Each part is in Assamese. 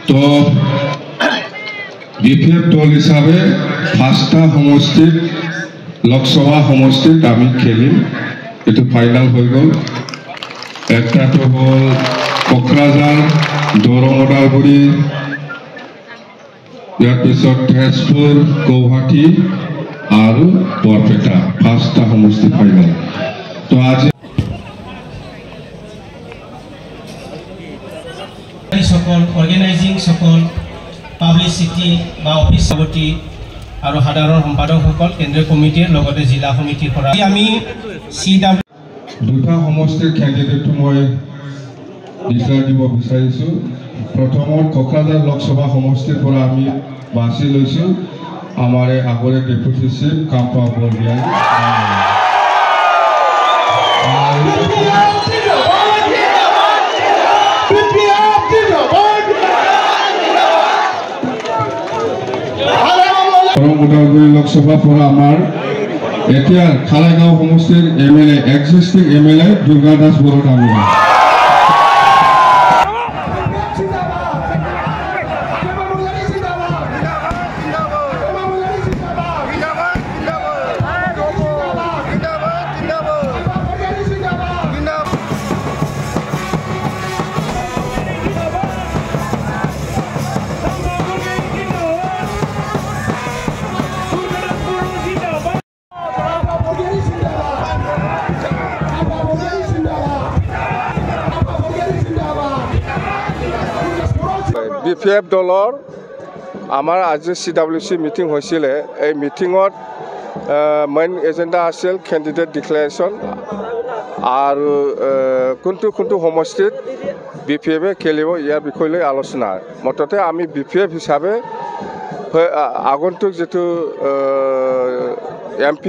তো বিপিএফ দল হিসাবে 5টা সমষ্টিত লোকসভা সমষ্টিত আমি খেলিম এটো ফাইনাল হৈ গ'ল একটাটো হল কোকৰাঝাৰ দৰং ওদালগুৰি ইয়াৰ পিছত তেজপুৰ গুৱাহাটী আৰু বৰপেটা 5টা সমষ্টি ফাইনাল তো আজি সকল অৰ্গানাইজিং সকল পাব্লিসিটি বা অফিস সভাপতি আৰু সাধাৰণ সম্পাদকসকল কেন্দ্ৰীয় কমিটিৰ লগতে জিলা সমিতিৰ পৰা আমি CW দুটা সমষ্টিৰ ক্যান্ডিডেটটো মই ডিক্লেয়াৰ দিব বিচাৰিছো প্ৰথমত কোকৰাঝাৰ লোকসভা সমষ্টিৰ পৰা আমি বাছি লৈছো আমাৰ আগৰে ডেপুটি চিফ কাম্পা বৰগিয়া ওদালগুৰি লোকসভা পৰা আমাৰ এতিয়া খালাইগাঁও সমষ্টিৰ MLA existing MLA Durga Das বৰতামুৰা BPF দলৰ আমাৰ আজি CWC মিটিং হৈছিল এই মিটিঙত মেইন এজেন্ডা আছিল ক্যান্ডিডেট ডিক্লাৰেশ্যন আৰু কোনটো সমষ্টিত BPF খেলিব ইয়াৰ বিষয়লৈ আলোচনা মততে আমি BPF হিচাপে আগন্তুক যেটো MP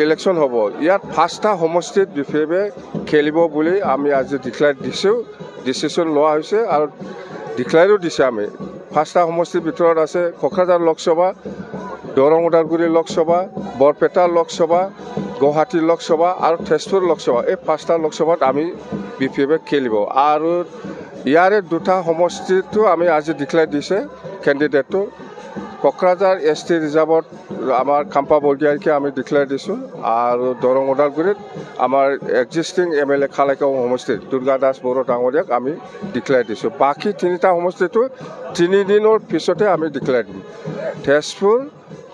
ইলেকশন হ'ব ইয়াত 5টা সমষ্টিত BPF খেলিব বুলি আমি আজি ডিক্লেয়াৰ দিছো ডিসিশন লোৱা হৈছে আৰু ডিক্লেয়াৰো দিছে আমি 5টা সমষ্টিৰ ভিতৰত আছে কোকৰাঝাৰ লোকসভা দৰং ওদালগুৰি লোকসভা বৰপেটা লোকসভা গুৱাহাটী লোকসভা আৰু তেজপুৰ লোকসভা এই 5টা লোকসভাত আমি BPF খেলিব আৰু ইয়াৰে দুটা সমষ্টিটো আমি আজি ডিক্লেয়াৰ দিছে ক্যান্ডিডেটটো কোকৰাঝাৰ ST ৰিজাৰ্ভত আমাৰ কাম্পা বৰগিয়াকে আমি ডিক্লেয়াৰ দিছো আৰু দৰং ওদালগুৰিত আমাৰ এক্সিস্টিং MLA খালাইগাঁও সমষ্টিত দুৰ্গা দাস বড়ো ডাঙৰীয়াক আমি ডিক্লেয়াৰ দিছো বাকি 3টা সমষ্টিটো 3 দিনৰ পিছতে আমি ডিক্লেয়াৰ দিম তেজপুৰ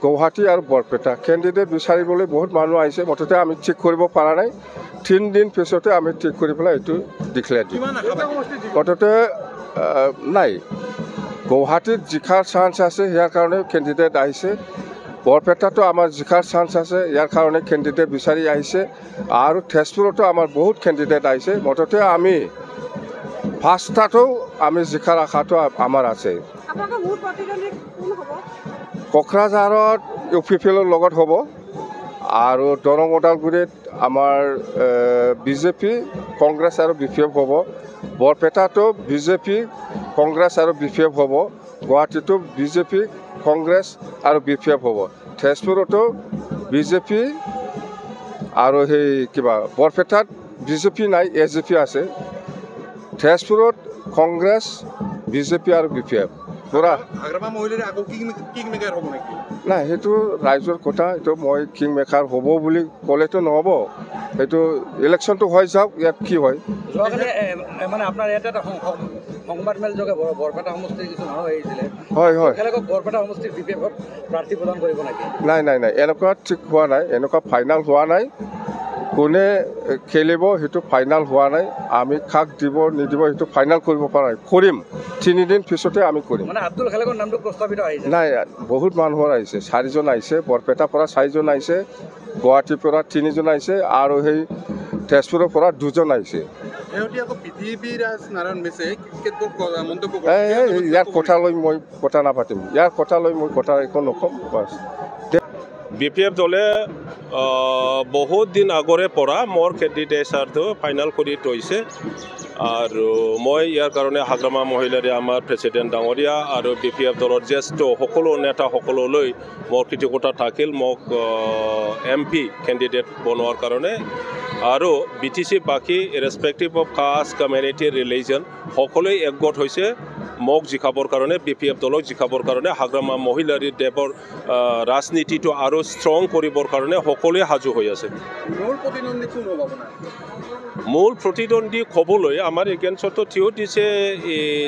গুৱাহাটী আৰু বৰপেটা ক্যান্ডিডেট বিচাৰিবলৈ বহুত মানুহ আহিছে মততে আমি ঠিক কৰিব পৰা নাই 3 দিন পিছতে আমি ঠিক কৰি পেলাই এটো ডিক্লেয়াৰ দিম মততে নাই গুৱাহাটীত জিকাৰ চান্স আছে ইয়াৰ কাৰণে ক্যান্ডিডেট আহিছে বৰপেটাটো আমাৰ জিকাৰ চান্স আছে ইয়াৰ কাৰণে ক্যান্ডিডেট বিচাৰি আহিছে আৰু তেজপুৰতো আমাৰ বহুত ক্যান্ডিডেট আহিছে মততে আমি 5টাটো আমি জিকাৰ আশাটো আমাৰ আছে আপোনালোকৰ ভোট প্ৰতিদ্বন্দ্বী কোন হ'ব কোকৰাঝাৰত UPPৰ লগত হ'ব আৰু দৰং ওদালগুৰিত আমাৰ BJP কংগ্ৰেছ আৰু BPF হ'ব বৰপেটাটো BJP কংগ্ৰেছ আৰু BPF হ'ব গুৱাহাটীটো BJP কংগ্ৰেছ আৰু BPF হ'ব তেজপুৰতো BJP আৰু সেই কিবা বৰপেটাত BJP নাই AJP আছে তেজপুৰত কংগ্ৰেছ BJP আৰু BPF পুৰা আগ্ৰামা মহিলাৰ আকৌ কিং মেকাৰ হ'ব নেকি না হেতু ৰাইজৰ কথা এটো মই কিং মেকাৰ হ'ব বুলি কলেতো নহব এটো ইলেকশনটো হৈ যাওক ইয়াত কি হয় মানে আপোনাৰ এটা সংবাদ মেল যোগে বৰপেটা সমষ্টিৰ কিছু নাম আহিছিল হয় হয় কেলেক বৰপেটা সমষ্টিৰ BPF প্ৰাৰ্থী প্ৰদান কৰিব নেকি নাই এনেকুৱা ঠিক হোৱা নাই এনেকুৱা ফাইনাল হোৱা নাই কোনে খেলিব হেতু ফাইনাল হোৱা নাই আমি খাক দিব নিদিব হেতু ফাইনাল কৰিব পৰা নাই কৰিম 3 দিন পিছতে আমি কৰিম মানে আব্দুল খালেকৰ নামটো প্ৰস্তাৱিত আহিছে নাই বহুত মানুহৰ আহিছে 4 জন আহিছে বৰপেটা পৰা 4 জন আহিছে গুৱাহাটীৰ পৰা 3 জন আহিছে আৰু সেই তেজপুৰৰ পৰা 2 জন আহিছে এহতি আকৌ BJP নাৰায়ণ মেছে কেতবোৰ মন্তব্য ইয়াৰ কথা লৈ মই কথা নাপাতিম ইয়াৰ কথা লৈ মই কথা একো নকম বাস BPF দলে বহুত দিন আগৰে পৰা মোৰ কেণ্ডিডেটছটো ফাইনাল কৰি থৈছে আৰু মই ইয়াৰ কাৰণে হাগ্ৰামা মহিলাৰে আমাৰ প্ৰেসিডেন্ট ডাঙৰীয়া আৰু BPF দলৰ জ্যেষ্ঠ সকলো নেতা সকললৈ মোৰ কৃতজ্ঞতা থাকিল মোক MP কেণ্ডিডেট বনোৱাৰ কাৰণে আৰু BTC বাকি ৰেসপেক্টিভ অফ কাষ্ট কমিউনিটি ৰিলিজন সকলোই একগোট হৈছে মোক জিকাবৰ কাৰণে BPF দলক জিকাবৰ কাৰণে হাগ্ৰামা মহিলাৰী দেৱৰ ৰাজনীতিটো আৰু ষ্ট্ৰং কৰিবৰ কাৰণে সকলোৱে সাজু হৈ আছে মূল প্ৰতিদ্বন্দ্বী কোন হ'ব আপোনাৰ মূল প্ৰতিদ্বন্দ্বী হ'বলৈ আমাৰ এগেইনষ্টতো থিয় দিছে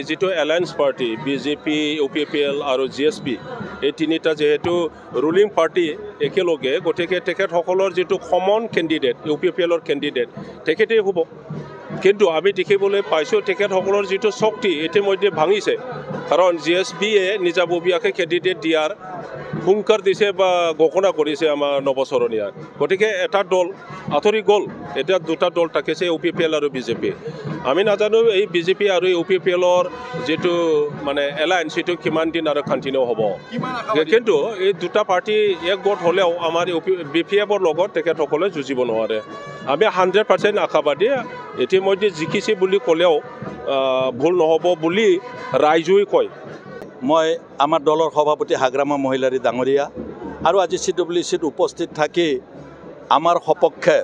যিটো এলায়েন্স পাৰ্টি BJP UPPL আৰু GSP এই তিনিটা যেহেতু ৰুলিং পাৰ্টি একেলগে গতিকে তেখেতসকলৰ যিটো কমন কেণ্ডিডেট UPPLৰ কেণ্ডিডেট তেখেতেই হ'ব কিন্তু আমি দেখিবলৈ পাইছোঁ তেখেতসকলৰ যিটো শক্তি ইতিমধ্যে ভাঙিছে কাৰণ GSPয়ে নিজাববীয়াকৈ কেণ্ডিডেট দিয়াৰ হুংকাৰ দিছে বা ঘোষণা কৰিছে আমাৰ নৱচৰণীয়াক গতিকে এটা দল আঁতৰি গ'ল এতিয়া দুটা দল থাকিছে UPPL আৰু BJP আমি নাজানো এই BJP আৰু UPPLৰ যিটো মানে এলায়েন্স সেইটো কিমান দিন আৰু কণ্টিনিউ হ'ব কিন্তু এই দুটা পাৰ্টি একগোট হ'লেও আমাৰ BPFৰ লগত তেখেতসকলে যুঁজিব নোৱাৰে আমি 100% আশাবাদী ইতিমধ্যে জিকিছে বুলি ক'লেও ভুল নহ'ব বুলি ৰাইজেই কয় মই আমাৰ দলৰ সভাপতি হাগ্ৰামা মহিলাৰী ডাঙৰীয়া আৰু আজি CWCত উপস্থিত থাকি আমাৰ সপক্ষে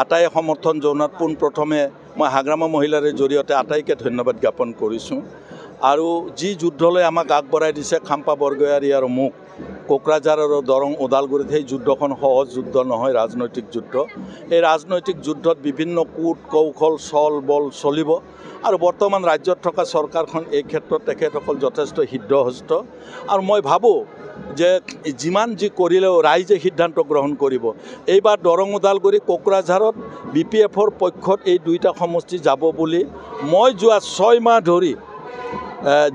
আটাই সমৰ্থন জনোৱাত পোনপ্ৰথমে মই হাগ্ৰামা মহিলাৰীৰ জৰিয়তে আটাইকে ধন্যবাদ জ্ঞাপন কৰিছোঁ আৰু যি যুদ্ধলৈ আমাক আগবঢ়াই দিছে খাম্পা বৰগয়াৰী আৰু মোক কোকৰাঝাৰ আৰু দৰং ওদালগুৰিত সেই যুদ্ধখন সহজ যুদ্ধ নহয় ৰাজনৈতিক যুদ্ধ এই ৰাজনৈতিক যুদ্ধত বিভিন্ন কূট কৌশল চল বল চলিব আৰু বৰ্তমান ৰাজ্যত থকা চৰকাৰখন এই ক্ষেত্ৰত তেখেতসকল যথেষ্ট সিদ্ধহস্ত আৰু মই ভাবোঁ যে যিমান যি কৰিলেও ৰাইজে সিদ্ধান্ত গ্ৰহণ কৰিব এইবাৰ দৰং ওদালগুৰি কোকৰাঝাৰত BPFৰ পক্ষত এই দুইটা সমষ্টি যাব বুলি মই যোৱা 6 মাহ ধৰি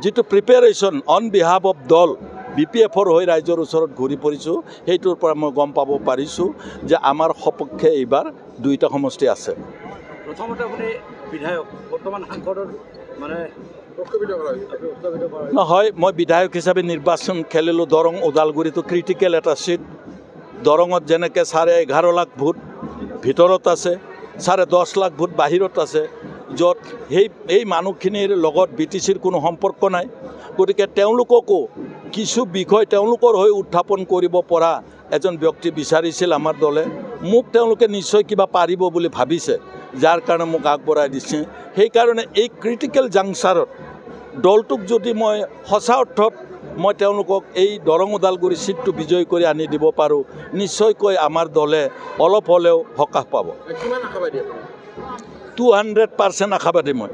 যিটো প্ৰিপেৰেশ্যন অন বিহাফ অফ দল BPFৰ হৈ ৰাইজৰ ওচৰত ঘূৰি ফুৰিছোঁ সেইটোৰ পৰা মই গম পাব পাৰিছোঁ যে আমাৰ সপক্ষে এইবাৰ দুইটা সমষ্টি আছে প্ৰথমতে আপুনি বিধায়ক বৰ্তমান সাংসদৰ মানে নহয় মই বিধায়ক হিচাপে নিৰ্বাচন খেলিলোঁ দৰং ওদালগুৰিটো ক্ৰিটিকেল এটা চিট দৰঙত যেনেকৈ 11.5 লাখ ভোট ভিতৰত আছে 10.5 লাখ ভোট বাহিৰত আছে য'ত এই মানুহখিনিৰ লগত BTCৰ কোনো সম্পৰ্ক নাই গতিকে তেওঁলোককো কিছু বিষয় তেওঁলোকৰ হৈ উত্থাপন কৰিব পৰা এজন ব্যক্তি বিচাৰিছিল আমাৰ দলে মোক তেওঁলোকে নিশ্চয় কিবা পাৰিব বুলি ভাবিছে যাৰ কাৰণে মোক আগবঢ়াই দিছে সেইকাৰণে এই ক্ৰিটিকেল জাংচাৰত দলটোক যদি মই সঁচা অৰ্থত মই তেওঁলোকক এই দৰং ওদালগুৰি সিটটো বিজয় কৰি আনি দিব পাৰোঁ নিশ্চয়কৈ আমাৰ দলে অলপ হ'লেও সকাহ পাব কিমান আশাবাদী 200% আশাবাদী মই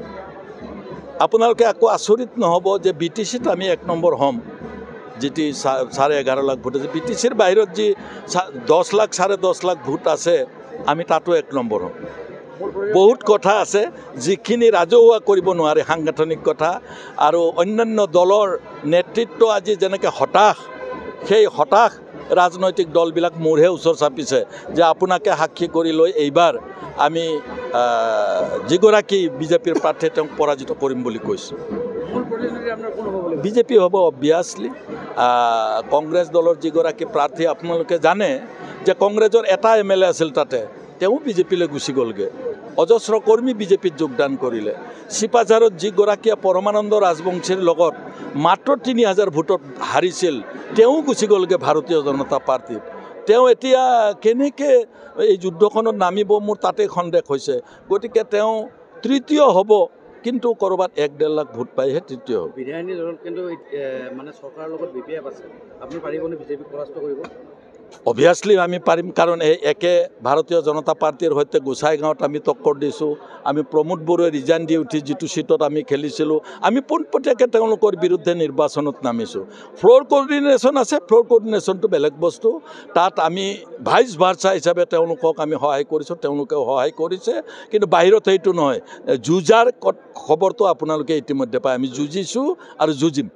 আপোনালোকে আকৌ আচৰিত নহ'ব যে BTCত আমি 1 নম্বৰ হ'ম যেটি 11.5 লাখ ভোট আছে BTCৰ বাহিৰত যি 10 লাখ 10.5 লাখ ভোট আছে আমি তাতো 1 নম্বৰ হ'ম বহুত কথা আছে যিখিনি ৰাজহুৱা কৰিব নোৱাৰে সাংগঠনিক কথা আৰু অন্যান্য দলৰ নেতৃত্ব আজি যেনেকৈ হতাশ সেই হতাশ ৰাজনৈতিক দলবিলাক মোৰহে ওচৰ চাপিছে যে আপোনাকে সাক্ষী কৰি লৈ এইবাৰ আমি যিগৰাকী BJPৰ প্ৰাৰ্থী তেওঁক পৰাজিত কৰিম বুলি কৈছোঁ BJP হ'ব অবভিয়াছলি কংগ্ৰেছ দলৰ যিগৰাকী প্ৰাৰ্থী আপোনালোকে জানে যে কংগ্ৰেছৰ এটা MLA আছিল তাতে তেওঁ BJPলৈ গুচি গ'লগৈ অজস্ৰ কৰ্মী BJPত যোগদান কৰিলে চিপাঝাৰত যিগৰাকীয়ে পৰমানন্দ ৰাজবংশীৰ লগত মাত্ৰ 3000 ভোটত হাৰিছিল তেওঁ গুচি গ'লগৈ ভাৰতীয় জনতা পাৰ্টিত তেওঁ এতিয়া কেনেকৈ এই যুদ্ধখনত নামিব মোৰ তাতে সন্দেহ হৈছে গতিকে তেওঁ তৃতীয় হ'ব কিন্তু কৰবাত 1.5 লাখ ভোট পাইহে তৃতীয় হ'ব বিধায়িনী দলত কিন্তু মানে চৰকাৰৰ লগত BPF আছে আপুনি পাৰিবনে BJPক পৰাস্ত কৰিব অবভিয়াছলি আমি পাৰিম কাৰণ এই একে ভাৰতীয় জনতা পাৰ্টিৰ সৈতে গোসাইগাঁৱত আমি টক্কৰ দিছোঁ আমি প্ৰমোদ বড়োৱে ৰিজাইন দি উঠি যিটো সিটত আমি খেলিছিলোঁ আমি পোনপটীয়াকৈ তেওঁলোকৰ বিৰুদ্ধে নিৰ্বাচনত নামিছোঁ ফ্ল'ৰ কোঅৰ্ডিনেশ্যন আছে ফ্ল'ৰ কোঅৰ্ডিনেশ্যনটো বেলেগ বস্তু তাত আমি ভাইচ ভাৰ্চা হিচাপে তেওঁলোকক আমি সহায় কৰিছোঁ তেওঁলোকেও সহায় কৰিছে কিন্তু বাহিৰত সেইটো নহয় যুঁজাৰ খবৰটো আপোনালোকে ইতিমধ্যে পায় আমি যুঁজিছোঁ আৰু যুঁজিম